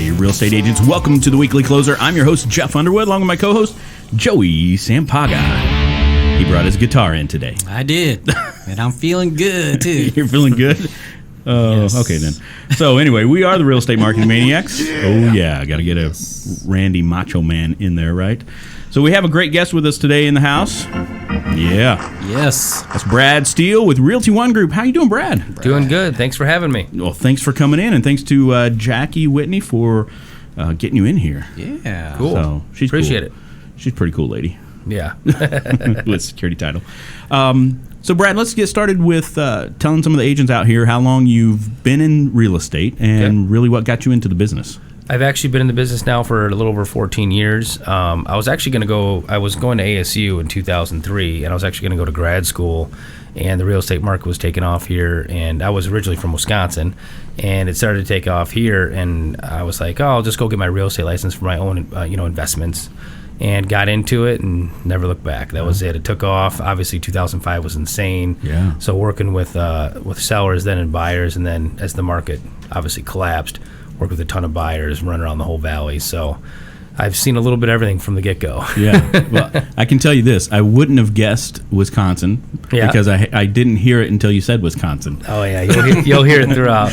Hey, real estate agents, welcome to the Weekly Closer. I'm your host, Jeff Underwood, along with my co-host, Joey Sampaga. He brought his guitar in today. I did, and I'm feeling good, too. You're feeling good? Yes. Okay, then. So, anyway, we are the Real Estate Marketing Maniacs. Oh, yeah, got to get a Randy Macho Man in there, right? So, we have a great guest with us today in the house. Yeah. Yes. That's Brad Stiehl with Realty One Group. How you doing, Brad? Doing good. Thanks for having me. Well, thanks for coming in, and thanks to Jackie Whitney for getting you in here. Yeah. Cool. So, she's Appreciate cool. She's a pretty cool lady. Yeah. With a security title. So, Brad, let's get started with telling some of the agents out here how long you've been in real estate and really what got you into the business. I've actually been in the business now for a little over 14 years. I was going to ASU in 2003, and I was actually going to go to grad school, and the real estate market was taking off here, and I was originally from Wisconsin, and it started to take off here, and I was like, I'll just go get my real estate license for my own, investments, and got into it and never looked back. That was it. It took off. Obviously, 2005 was insane. Yeah. So working with sellers then and buyers, and then as the market obviously collapsed, worked with a ton of buyers, run around the whole valley. So I've seen a little bit of everything from the get-go. Yeah. Well, I can tell you this. I wouldn't have guessed Wisconsin because I didn't hear it until you said Wisconsin. Oh, yeah. You'll hear it throughout.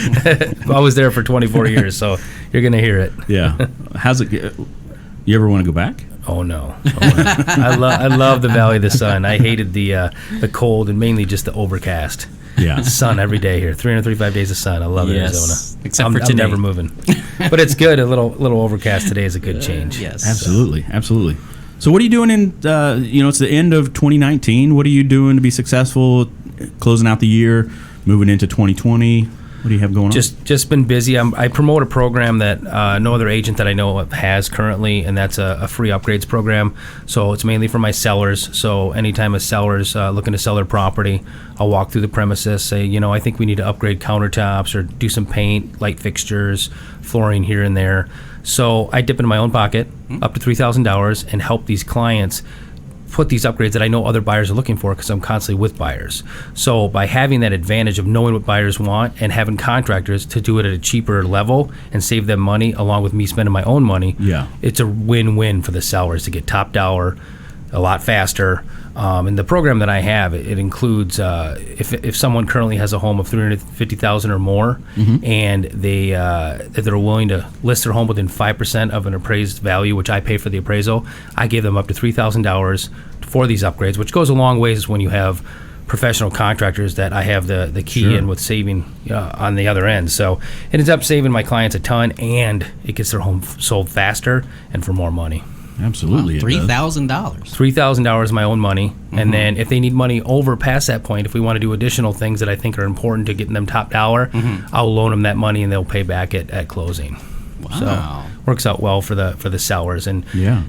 I was there for 24 years, so you're going to hear it. Yeah. How's it? You ever want to go back? Oh, no. I love the Valley of the Sun. I hated the cold and mainly just the overcast. Yeah. Sun every day here. 335 days of sun. I love Arizona. Except for today. I'm never moving. But it's good. A little overcast today is a good change. Yes. Absolutely. Absolutely. So what are you doing in, it's the end of 2019. What are you doing to be successful closing out the year, moving into 2020? What do you have going on? Just been busy. I promote a program that no other agent that I know of has currently, and that's a free upgrades program. So it's mainly for my sellers. So anytime a seller's looking to sell their property, I'll walk through the premises, say, I think we need to upgrade countertops or do some paint, light fixtures, flooring here and there. So I dip into my own pocket, up to $3,000, and help these clients put these upgrades that I know other buyers are looking for because I'm constantly with buyers. So by having that advantage of knowing what buyers want and having contractors to do it at a cheaper level and save them money along with me spending my own money, it's a win-win for the sellers to get top dollar a lot faster. And the program that I have, it includes if someone currently has a home of $350,000 or more, and if they're willing to list their home within 5% of an appraised value, which I pay for the appraisal, I give them up to $3,000 for these upgrades, which goes a long ways when you have professional contractors that I have the key in with saving on the other end. So it ends up saving my clients a ton, and it gets their home sold faster and for more money. Absolutely. $3,000. $3,000 my own money. And then if they need money over past that point, if we want to do additional things that I think are important to getting them top dollar, I'll loan them that money and they'll pay back at closing. Wow. So works out well for the sellers. And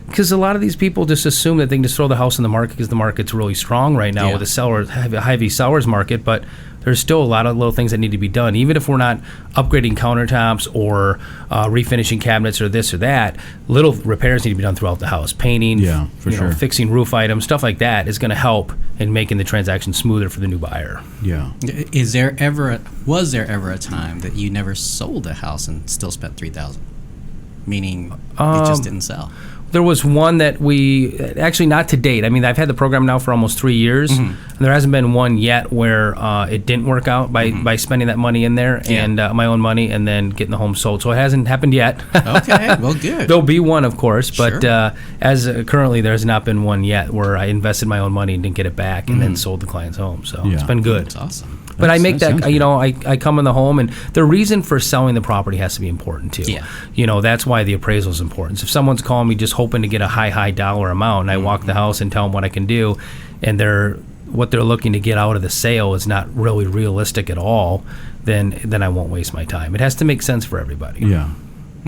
because a lot of these people just assume that they can just throw the house in the market because the market's really strong right now with a heavy sellers market, but there's still a lot of little things that need to be done. Even if we're not upgrading countertops or refinishing cabinets or this or that, little repairs need to be done throughout the house. Painting, fixing roof items, stuff like that is going to help in making the transaction smoother for the new buyer. Yeah. Was there ever a time that you never sold a house and still spent $3,000? Meaning it just didn't sell? There was one that actually not to date. I mean, I've had the program now for almost 3 years, and there hasn't been one yet where it didn't work out by spending that money in there and my own money and then getting the home sold. So it hasn't happened yet. Okay, well, good. There'll be one, of course, but as currently there's not been one yet where I invested my own money and didn't get it back and then sold the client's home. So it's been good. That's awesome. But I make that, I come in the home, and the reason for selling the property has to be important too. Yeah. That's why the appraisal is important. So if someone's calling me just hoping to get a high dollar amount, and I walk the house and tell them what I can do, and what they're looking to get out of the sale is not really realistic at all, then I won't waste my time. It has to make sense for everybody. Yeah.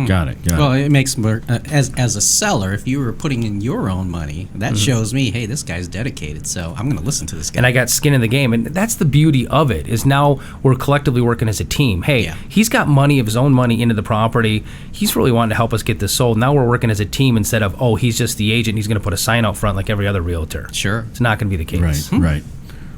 Got it. Well, it makes more, as a seller, if you were putting in your own money, that shows me, hey, this guy's dedicated, so I'm going to listen to this guy. And I got skin in the game, and that's the beauty of it, is now we're collectively working as a team. Hey, he's got money of his own money into the property. He's really wanting to help us get this sold. Now we're working as a team instead of, he's just the agent. He's going to put a sign out front like every other realtor. Sure. It's not going to be the case. Right.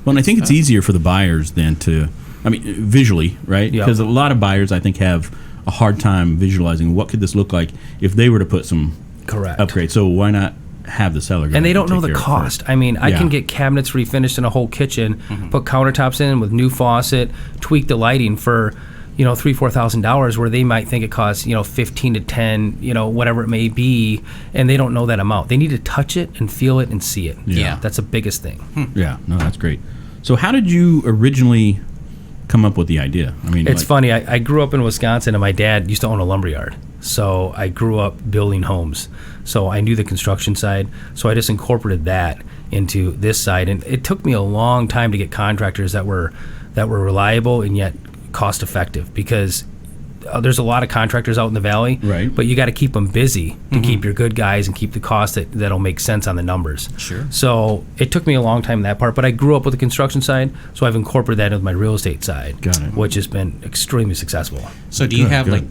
Well, and I think it's easier for the buyers than visually, right? Yep. Because a lot of buyers, I think, have a hard time visualizing what could this look like if they were to put some Correct. upgrades. So why not have the seller go And they don't know take the care of it cost. first? I mean, I Yeah. can get cabinets refinished in a whole kitchen, put countertops in with new faucet, tweak the lighting for, $3,000-4,000, where they might think it costs, 15 to 10, whatever it may be, and they don't know that amount. They need to touch it and feel it and see it. Yeah. That's the biggest thing. Yeah, no, that's great. So how did you originally come up with the idea? I mean, It's funny. I grew up in Wisconsin, and my dad used to own a lumberyard. So I grew up building homes. So I knew the construction side. So I just incorporated that into this side. And it took me a long time to get contractors that were reliable and yet cost effective, because there's a lot of contractors out in the valley. Right. But you got to keep them busy to keep your good guys and keep the cost that'll make sense on the numbers. Sure. So it took me a long time in that part, but I grew up with the construction side, so I've incorporated that into my real estate side. Got it. Which has been extremely successful. So do you Good, have good.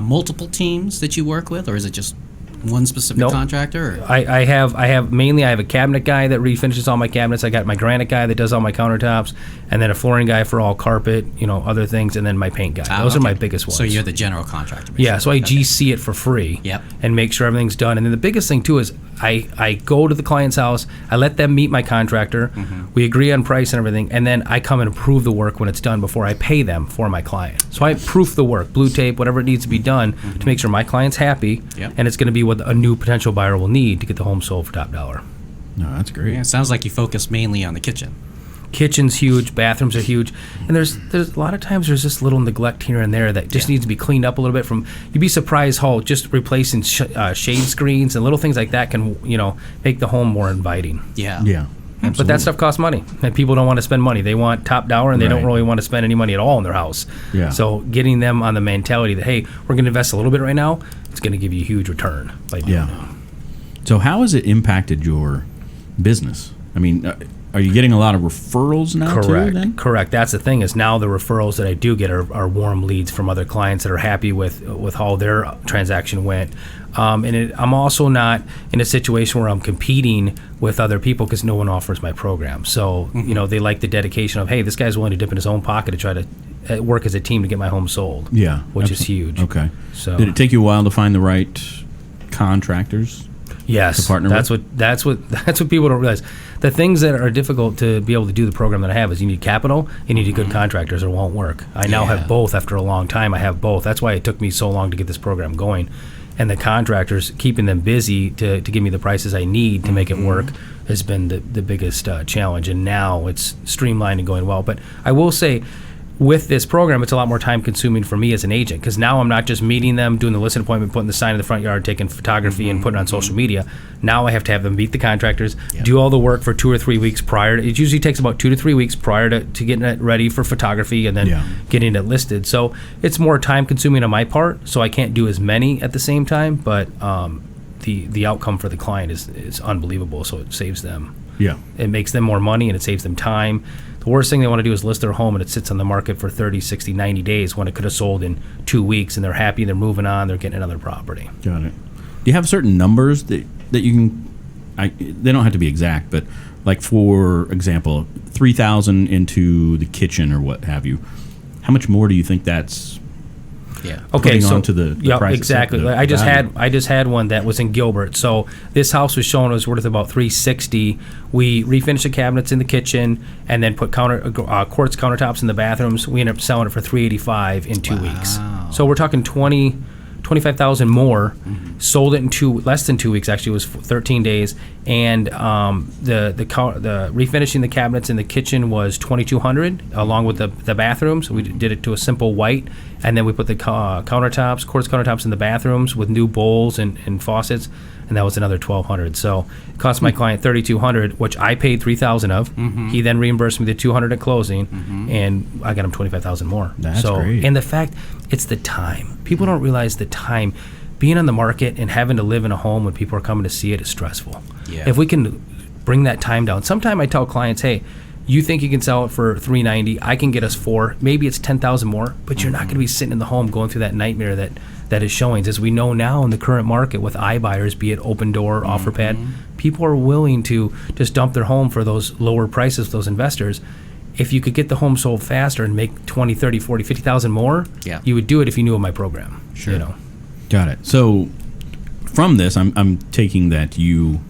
multiple teams that you work with, or is it just one specific Nope. contractor? Or? I have a cabinet guy that refinishes all my cabinets. I got my granite guy that does all my countertops, and then a flooring guy for all carpet, other things, and then my paint guy. Those are my biggest ones. So you're the general contractor. Yeah, so I basically. GC it for free. Yep. And make sure everything's done. And then the biggest thing too is I go to the client's house, I let them meet my contractor, we agree on price and everything, and then I come and approve the work when it's done before I pay them for my client. So I proof the work, blue tape, whatever it needs to be done to make sure my client's happy, Yep. and it's going to be what a new potential buyer will need to get the home sold for top dollar. No, that's great. Yeah, it sounds like you focus mainly on the kitchen. Kitchen's huge, bathrooms are huge, and there's a lot of times there's just little neglect here and there that just needs to be cleaned up a little bit. You'd be surprised how just replacing shade screens and little things like that can make the home more inviting. Yeah. Yeah. But that stuff costs money, and people don't want to spend money. They want top dollar, and they don't Right. really want to spend any money at all in their house. Yeah. So getting them on the mentality that, hey, we're going to invest a little bit right now, it's going to give you a huge return by doing Yeah. that. So how has it impacted your business? I mean, are you getting a lot of referrals now Correct. too, then? Correct. That's the thing, is now the referrals that I do get are warm leads from other clients that are happy with how their transaction went. I'm also not in a situation where I'm competing with other people because no one offers my program. So, they like the dedication of, hey, this guy's willing to dip in his own pocket to try to work as a team to get my home sold. Yeah. Which is huge. Okay. So Did it take you a while to find the right contractors? Yes, to partner that's with? what people don't realize. The things that are difficult to be able to do the program that I have is you need capital, you need good contractors, or it won't work. I now have both after a long time. I have both. That's why it took me so long to get this program going. And the contractors, keeping them busy to give me the prices I need to make it work has been the biggest challenge. And now it's streamlined and going well. But I will say, with this program, it's a lot more time consuming for me as an agent, because now I'm not just meeting them, doing the listing appointment, putting the sign in the front yard, taking photography and putting it on social media. Now I have to have them meet the contractors, do all the work for 2 or 3 weeks prior. It usually takes about 2 to 3 weeks prior to getting it ready for photography and then getting it listed. So it's more time consuming on my part, so I can't do as many at the same time, but the outcome for the client is unbelievable, so it saves them. Yeah. It makes them more money and it saves them time. The worst thing they want to do is list their home and it sits on the market for 30, 60, 90 days when it could have sold in 2 weeks, and they're happy, they're moving on, they're getting another property. Got it. Do you have certain numbers that you can? They don't have to be exact, but like, for example, 3,000 into the kitchen or what have you. How much more do you think that's? Yeah. Okay, putting so onto the price exactly. itself, I just value? had one that was in Gilbert. So this house was shown was worth about $360. We refinished the cabinets in the kitchen and then put quartz countertops in the bathrooms. We ended up selling it for $385 in 2 weeks. So we're talking 25,000 more. Sold it in less than 2 weeks. Actually, it was 13 days. And the refinishing the cabinets in the kitchen was $2,200, along with the bathrooms. We did it to a simple white, and then we put the countertops, quartz countertops in the bathrooms with new bowls and faucets, and that was another $1,200. So it cost my client $3,200, which I paid $3,000 of. He then reimbursed me the $200 at closing, and I got him $25,000 more. That's great. And the fact, it's the time. People don't realize the time. Being on the market and having to live in a home when people are coming to see it is stressful. Yeah. If we can bring that time down. Sometimes I tell clients, hey, you think you can sell it for $390, I can get us $400, maybe it's $10,000 more, but you're not going to be sitting in the home going through that nightmare that is showings. As we know now in the current market with iBuyers, be it Open Door, OfferPad, people are willing to just dump their home for those lower prices, those investors. if you could get the home sold faster and make 20, 30, 40, 50,000 more, Yeah. you would do it if you knew of my program. Sure. You know. Got it. So from this, I'm taking that you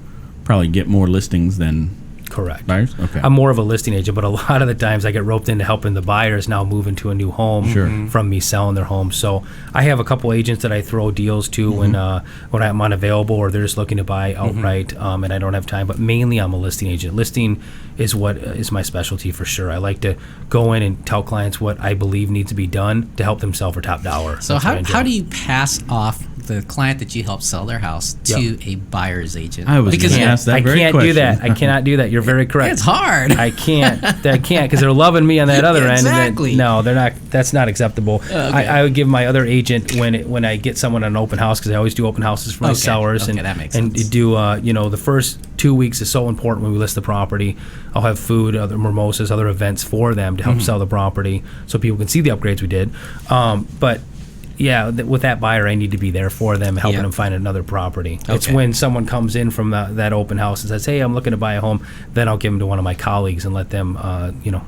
probably get more listings than Correct. buyers. Okay. I'm more of a listing agent, but a lot of the times I get roped into helping the buyers now move into a new home from me selling their home. So I have a couple agents that I throw deals to when I'm unavailable or they're just looking to buy outright, and I don't have time. But mainly I'm a listing agent. Listing is what is my specialty for sure. I like to go in and tell clients what I believe needs to be done to help them sell for top dollar. So That's what I enjoy. how do you pass off the client that you help sell their house to a buyer's agent? I was Because gonna ask that I very can't question. do that. I cannot do that. You're very correct. it's hard. I can't because they're loving me on that other end. Exactly. And then, no, they're not. That's not acceptable. Okay. I would give my other agent when I get someone on an open house, because I always do open houses for my Okay. sellers, Okay, and that makes and sense. do the first 2 weeks is so important when we list the property. I'll have food, other mimosas, other events for them to help sell the property, so people can see the upgrades we did. But yeah, with that buyer, I need to be there for them, helping Yeah. them find another property. It's Okay. when someone comes in from that open house and says, "Hey, I'm looking to buy a home," then I'll give them to one of my colleagues and let them,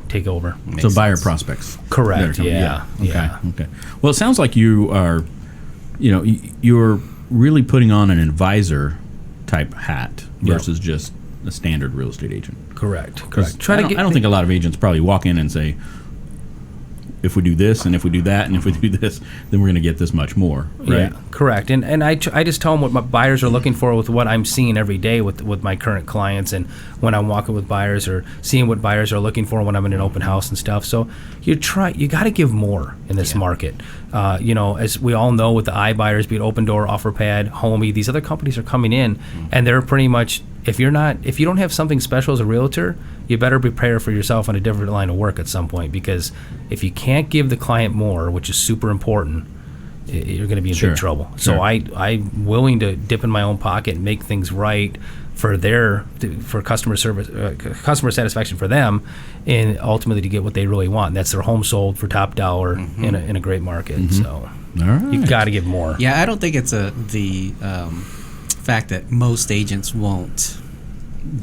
take over. So Makes buyer sense. prospects. Correct, that are coming. yeah, Okay. yeah. Okay. Well, it sounds like you are, you're really putting on an advisor type hat Yeah. versus just a standard real estate agent. Correct. 'Cause Try I don't think a lot of agents probably walk in and say, if we do this and if we do that and if we do this, then we're going to get this much more, right? Yeah, correct. And I just tell them what my buyers are looking for with what I'm seeing every day with my current clients, and when I'm walking with buyers or seeing what buyers are looking for when I'm in an open house and stuff. So you got to give more in this market. As we all know, with the iBuyers, be it Open Door, OfferPad, Homey, these other companies are coming in, and they're pretty much, if you don't have something special as a realtor, you better prepare for yourself on a different line of work at some point, because if you can't give the client more, which is super important, you're going to be in Sure. big trouble. So Sure. I'm willing to dip in my own pocket and make things right for customer service, customer satisfaction for them, and ultimately to get what they really want. And that's their home sold for top dollar in a great market. So All right. you got to give more. Yeah, I don't think it's the fact that most agents won't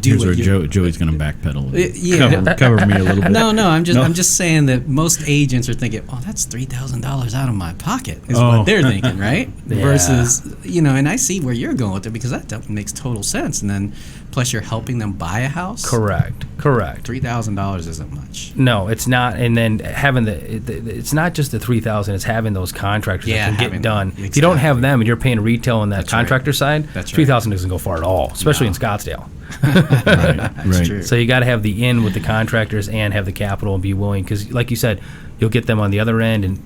do Here's what where you- Joey's going to backpedal. Yeah. Cover me a little bit. No, I'm just saying that most agents are thinking, "Oh, that's $3,000 out of my pocket," is Oh. what they're thinking, right? Yeah. Versus, and I see where you're going with it, because that makes total sense. And then, plus, you're helping them buy a house. Correct. $3,000 isn't much. No, it's not. And then having it's not just the 3,000. It's having those contractors Yeah, that can get having done. them. If you don't have Exactly. them and you're paying retail on that That's right. contractor side, That's right. 3,000 doesn't go far at all, especially in Scottsdale. Right. true. So you got to have the in with the contractors and have the capital and be willing, because, like you said, you'll get them on the other end, and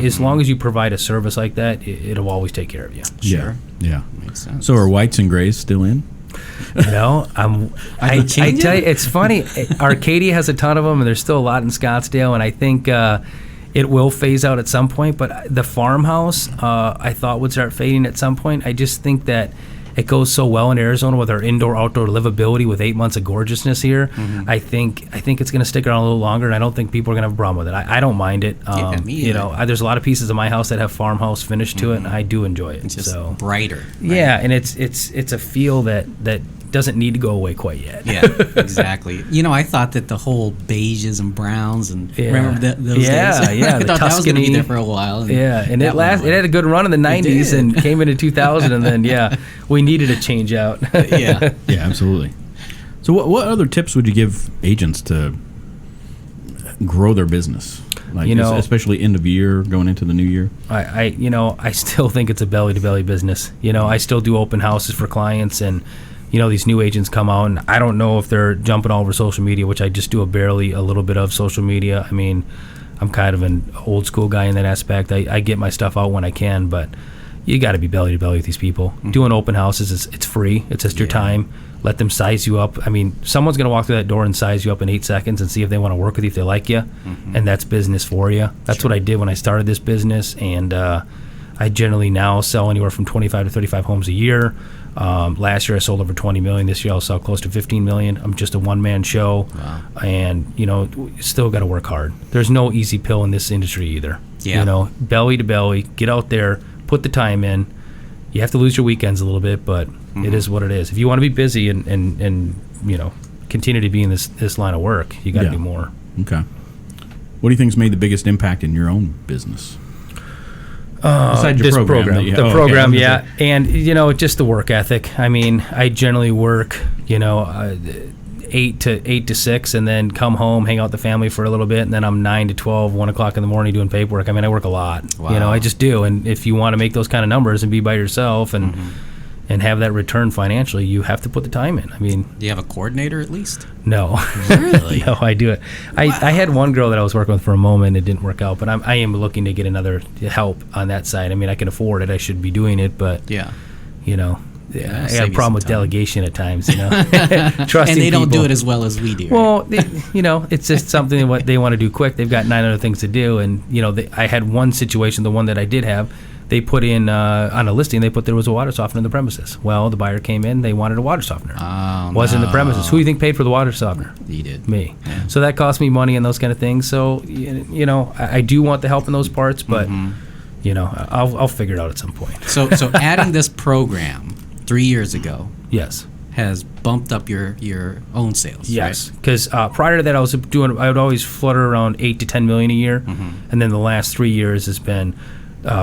as long as you provide a service like that, it'll always take care of you. Sure. Yeah. Makes sense. So are whites and grays still in? I changing? tell you, it's funny. Arcadia has a ton of them, and there's still a lot in Scottsdale, and I think it will phase out at some point. But the farmhouse, I thought would start fading at some point. I just think that it goes so well in Arizona with our indoor-outdoor livability with 8 months of gorgeousness here. I think it's going to stick around a little longer, and I don't think people are going to have a problem with it. I don't mind it. Yeah, me either. There's a lot of pieces of my house that have farmhouse finish to it, and I do enjoy it. It's just so brighter. Right? yeah, and it's a feel that doesn't need to go away quite yet. Yeah, exactly. I thought that the whole beiges and browns and Yeah. remember those Yeah, days? yeah, I the thought that was going to be Tuscany. there for a while. Yeah, and that went it had a good run in the 90s did. and came into 2000, and then we needed a change out. Yeah. Yeah, absolutely. So what other tips would you give agents to grow their business? Like, especially end of year, going into the new year? I still think it's a belly-to-belly business. I still do open houses for clients, and these new agents come out, and I don't know if they're jumping all over social media, which I just do a little bit of social media. I mean, I'm kind of an old school guy in that aspect. I get my stuff out when I can, but you got to be belly to belly with these people. Doing open houses, it's free. It's just your time. Let them size you up. I mean, someone's going to walk through that door and size you up in 8 seconds and see if they want to work with you, if they like you, and that's business for you. That's what I did when I started this business, and I generally now sell anywhere from 25 to 35 homes a year. Last year I sold over 20 million. This year I'll sell close to 15 million. I'm just a one-man show. Wow. And still got to work hard. There's no easy pill in this industry either. Yeah. Belly to belly, get out there, put the time in. You have to lose your weekends a little bit, but it is what it is. If you want to be busy and continue to be in this line of work, you got to Yeah. do more. Okay. What do you think's made the biggest impact in your own business? Besides your This program, that you- the oh, okay. program, I was yeah, gonna and just the work ethic. I mean, I generally work, 8 to 6, and then come home, hang out with the family for a little bit, and then I'm 9 to 12, 1 o'clock in the morning doing paperwork. I mean, I work a lot. Wow. I just do. And if you want to make those kind of numbers and be by yourself and have that return financially, you have to put the time in. I mean, Do you have a coordinator at least? no. Really? No, I do it. I had one girl that I was working with for a moment. It didn't work out, but I am looking to get another help on that side. I mean, I can afford it. I should be doing it, but, Yeah. I save have you a problem with some time. delegation at times, Trusting And they don't do people. it as well as we do. Right? Well, it's just something what they want to do quick. They've got 9 other things to do, and I had one situation, the one that I did have, they put in on a listing. They put there was a water softener in the premises. Well, the buyer came in, they wanted a water softener. Was in the premises. Who do you think paid for the water softener? You did. Me. Yeah. So that cost me money and those kind of things. So I do want the help in those parts, but I'll figure it out at some point. So adding this program 3 years ago Yes. has bumped up your own sales. Yes, because prior to that, I would always flutter around 8 to 10 million a year, and then the last 3 years has been.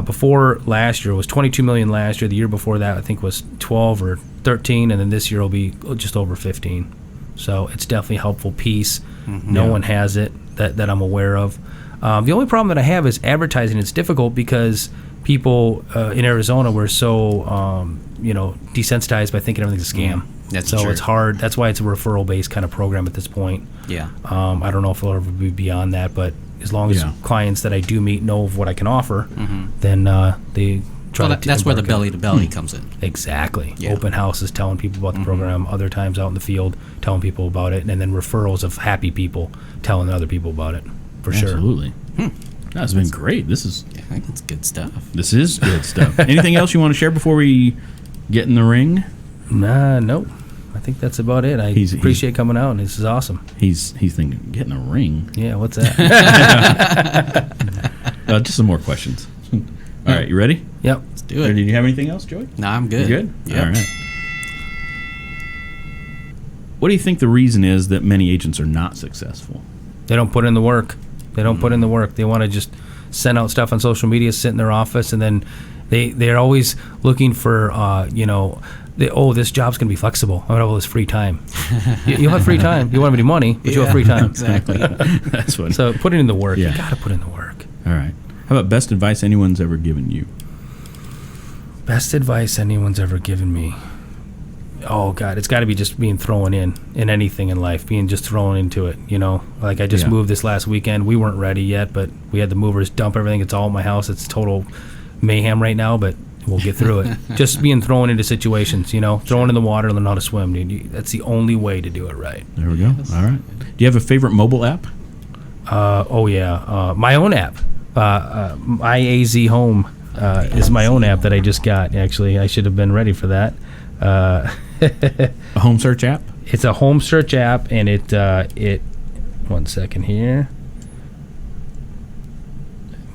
Before last year was 22 million. Last year, the year before that, I think was 12 or 13, and then this year will be just over 15. So it's definitely a helpful piece. No one has it that I'm aware of. The only problem that I have is advertising. It's difficult because people in Arizona were so desensitized by thinking everything's a scam. That's so true. it's hard. That's why it's a referral-based kind of program at this point. Yeah. I don't know if it'll ever be beyond that, but as long as Yeah. clients that I do meet know of what I can offer, then they try Well, to that's where the embark belly to belly comes in. in. Exactly. Yeah. Open houses, telling people about the program. Other times out in the field, telling people about it, and then referrals of happy people telling other people about it. For sure. Absolutely. That's been great. This is Yeah, that's good stuff. good stuff. Anything else you want to share before we get in the ring? Nope. I think that's about it. I appreciate coming out, and this is awesome. He's thinking, get in a ring. Yeah, what's that? Just some more questions. All right, you ready? Yep. Let's do it. Did you have anything else, Joey? No, I'm good. You good? Yeah. All right. What do you think the reason is that many agents are not successful? They don't put in the work. They don't put in the work. They want to just send out stuff on social media, sit in their office, and then they're always looking for, this job's going to be flexible. I'm going to have all this free time. You'll have free time. You won't have any money, but you'll have free time. Exactly. That's funny. So put in the work. Yeah. You got to put in the work. All right. How about best advice anyone's ever given you? Best advice anyone's ever given me. Oh, God, it's got to be just being thrown in anything in life, being just thrown into it, Like I just moved this last weekend. We weren't ready yet, but we had the movers dump everything. It's all at my house. It's total mayhem right now, but we'll get through it. Just being thrown into situations, throwing in the water and learn how to swim. Dude. That's the only way to do it right. There we go. All right. Do you have a favorite mobile app? My own app. My AZ Home is my own app that I just got. Actually, I should have been ready for that. A home search app? It's a home search app, and it. One second here.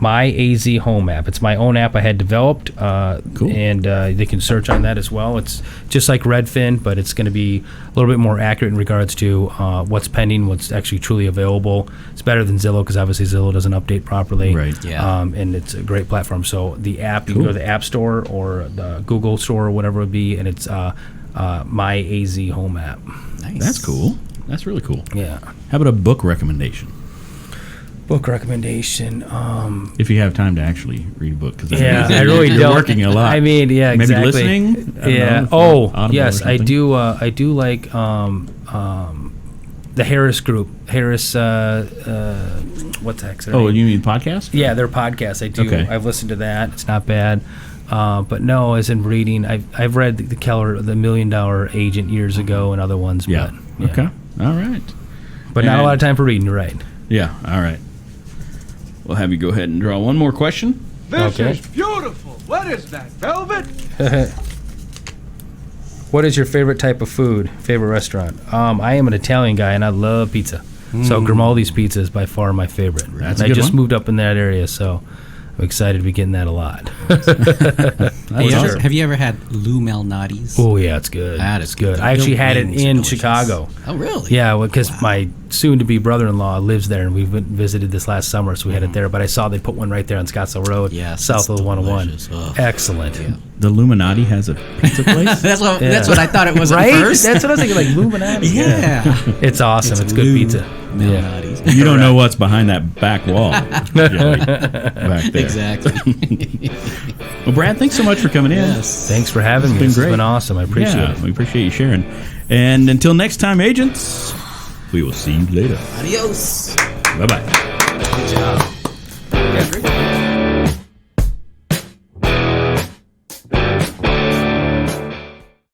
My AZ Home app. It's my own app I had developed. Cool. And they can search on that as well. It's just like Redfin, but it's going to be a little bit more accurate in regards to what's pending, what's actually truly available. It's better than Zillow because obviously Zillow doesn't update properly. Right. Yeah. And it's a great platform. So the app, you can go to the App Store or the Google Store or whatever it would be, and it's My AZ Home app. Nice. That's cool. That's really cool. Yeah. How about a book recommendation? Book recommendation. If you have time to actually read a book, because Yeah, I really you're don't. working a lot. I mean, yeah, Maybe exactly. listening. I don't Yeah. know, if Oh, you're Audible yes, or I something. do. I do like the Harris Group. Harris. What's that? Oh, you mean podcast? Yeah, their podcast. I do. Okay. I've listened to that. It's not bad. But no, as in reading, I've read the Keller, the $1 Million Agent years ago, and other ones. Yeah. But, yeah. Okay. All right. But not a And- lot of time for reading. You're right. Yeah. All right. We'll have you go ahead and draw one more question. This Okay. is beautiful. What is that, velvet? What is your favorite type of food? Favorite restaurant? I am an Italian guy, and I love pizza. So Grimaldi's Pizza is by far my favorite. That's and a I good just one. moved up in that area, so I'm excited to be getting that a lot. Have you ever had Lou Malnati's? Oh yeah, it's good. That it's is good. good. I actually had it Wings are in delicious. Chicago. Oh, really? Yeah, because my soon-to-be brother-in-law lives there, and we visited this last summer, so we had it there. But I saw they put one right there on Scottsdale Road, Yes, south of the 101. delicious. Ugh. Excellent. Yeah. The Illuminati has a pizza place. That's what Yeah. that's what I thought it was Right? at first. That's what I was thinking, like Illuminati. Yeah. It's awesome. It's good Lou pizza. Yeah. Malnati's. You don't know what's behind that back wall. Back there. Exactly. Well, Brad, thanks so much for coming in. Yes. Thanks for having me. been This great. has been awesome. I appreciate Yeah, it. we appreciate you sharing. And until next time, agents, we will see you later. Adios. Bye-bye. Good job.